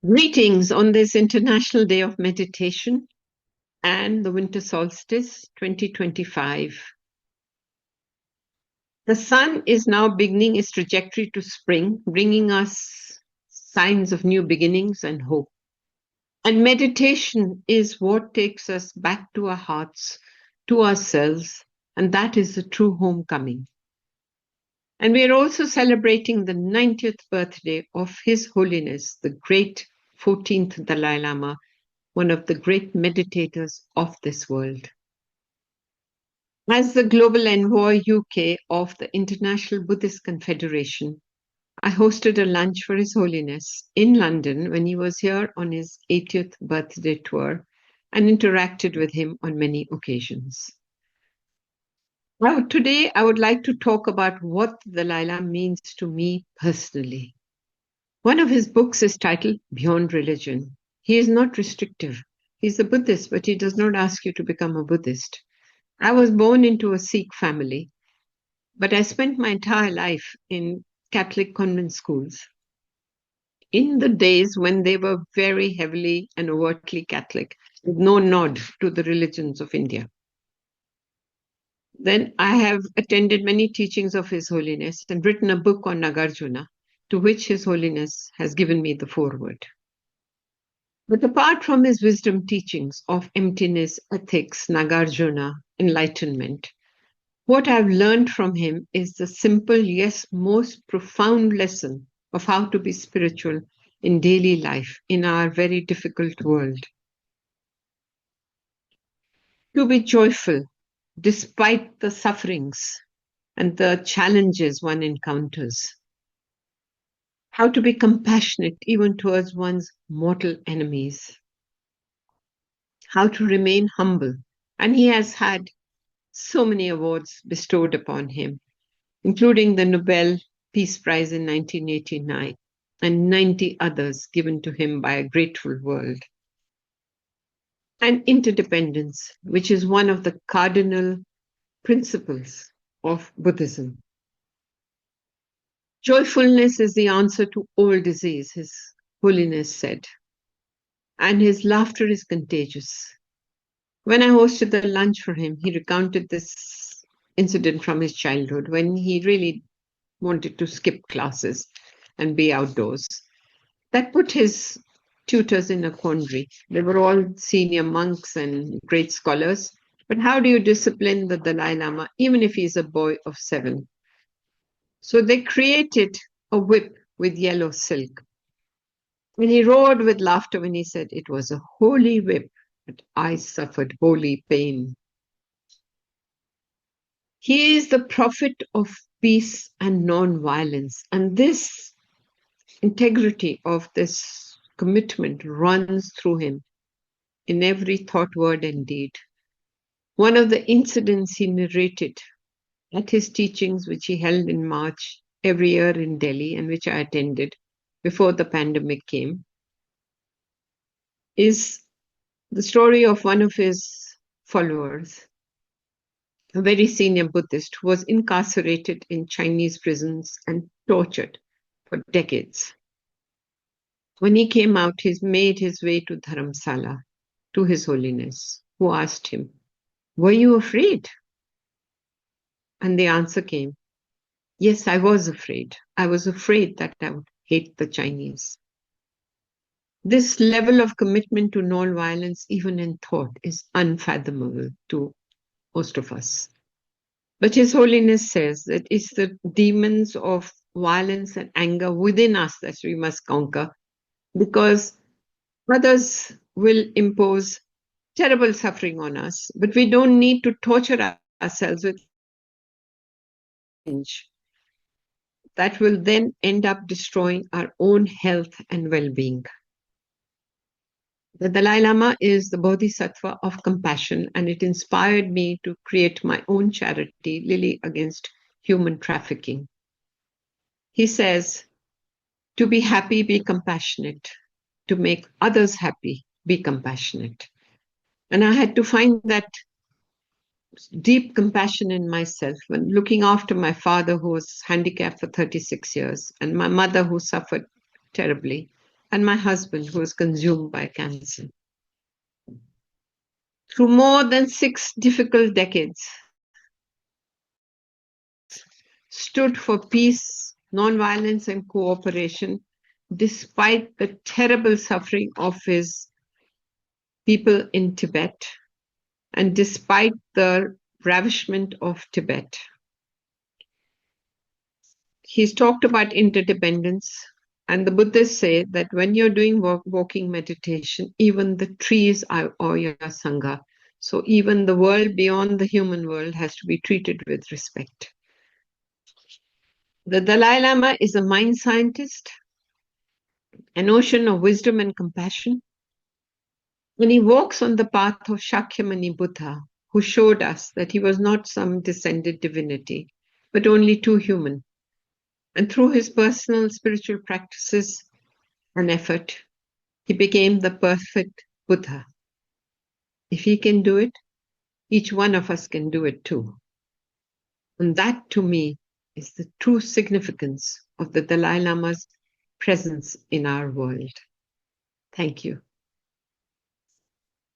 Greetings on this International Day of Meditation and the winter solstice 2025. The sun is now beginning its trajectory to spring, bringing us signs of new beginnings and hope. And meditation is what takes us back to our hearts, to ourselves, and that is the true homecoming. And we are also celebrating the 90th birthday of His Holiness, the great 14th Dalai Lama, one of the great meditators of this world. As the Global Envoy UK of the International Buddhist Confederation, I hosted a lunch for His Holiness in London when he was here on his 80th birthday tour and interacted with him on many occasions. Now, today I would like to talk about what the Dalai Lama means to me personally. One of his books is titled Beyond Religion. He is not restrictive. He's a Buddhist, but he does not ask you to become a Buddhist. I was born into a Sikh family, but I spent my entire life in Catholic convent schools in the days when they were very heavily and overtly Catholic, with no nod to the religions of India. Then I have attended many teachings of His Holiness and written a book on Nagarjuna, to which His Holiness has given me the foreword. But apart from his wisdom teachings of emptiness, ethics, Nagarjuna, enlightenment, what I've learned from him is the simple, yes, most profound lesson of how to be spiritual in daily life in our very difficult world. To be joyful despite the sufferings and the challenges one encounters. How to be compassionate even towards one's mortal enemies. How to remain humble. And he has had so many awards bestowed upon him, including the Nobel Peace Prize in 1989 and 90 others given to him by a grateful world. And interdependence, which is one of the cardinal principles of Buddhism. Joyfulness is the answer to all disease, His Holiness said. And his laughter is contagious. When I hosted the lunch for him, he recounted this incident from his childhood when he really wanted to skip classes and be outdoors. That put his tutors in a quandary. They were all senior monks and great scholars. But how do you discipline the Dalai Lama, even if he's a boy of 7? So they created a whip with yellow silk. And he roared with laughter when he said, "It was a holy whip, but I suffered holy pain." He is the prophet of peace and non-violence. And this integrity of this commitment runs through him in every thought, word, and deed. One of the incidents he narrated at his teachings, which he held in March every year in Delhi and which I attended before the pandemic came, is the story of one of his followers, a very senior Buddhist who was incarcerated in Chinese prisons and tortured for decades. When he came out, he made his way to Dharamsala, to His Holiness, who asked him, "Were you afraid?" And the answer came, "Yes, I was afraid. I was afraid that I would hate the Chinese." This level of commitment to non-violence, even in thought, is unfathomable to most of us. But His Holiness says that it's the demons of violence and anger within us that we must conquer, because others will impose terrible suffering on us, but we don't need to torture ourselves with change. That will then end up destroying our own health and well-being. The Dalai Lama is the Bodhisattva of compassion, and it inspired me to create my own charity, Lily Against Human Trafficking. He says, to be happy, be compassionate. To make others happy, be compassionate. And I had to find that deep compassion in myself when looking after my father, who was handicapped for 36 years, and my mother, who suffered terribly. and my husband, who was consumed by cancer. Through more than 6 difficult decades, stood for peace, nonviolence, and cooperation, despite the terrible suffering of his people in Tibet, and despite the ravishment of Tibet. He's talked about interdependence, and the Buddhists say that when you're doing walking meditation, even the trees are your sangha. So even the world beyond the human world has to be treated with respect. The Dalai Lama is a mind scientist, an ocean of wisdom and compassion. When he walks on the path of Shakyamuni Buddha, who showed us that he was not some descended divinity, but only too human. And through his personal spiritual practices and effort, he became the perfect Buddha. If he can do it, each one of us can do it too. And that, to me, is the true significance of the Dalai Lama's presence in our world. Thank you.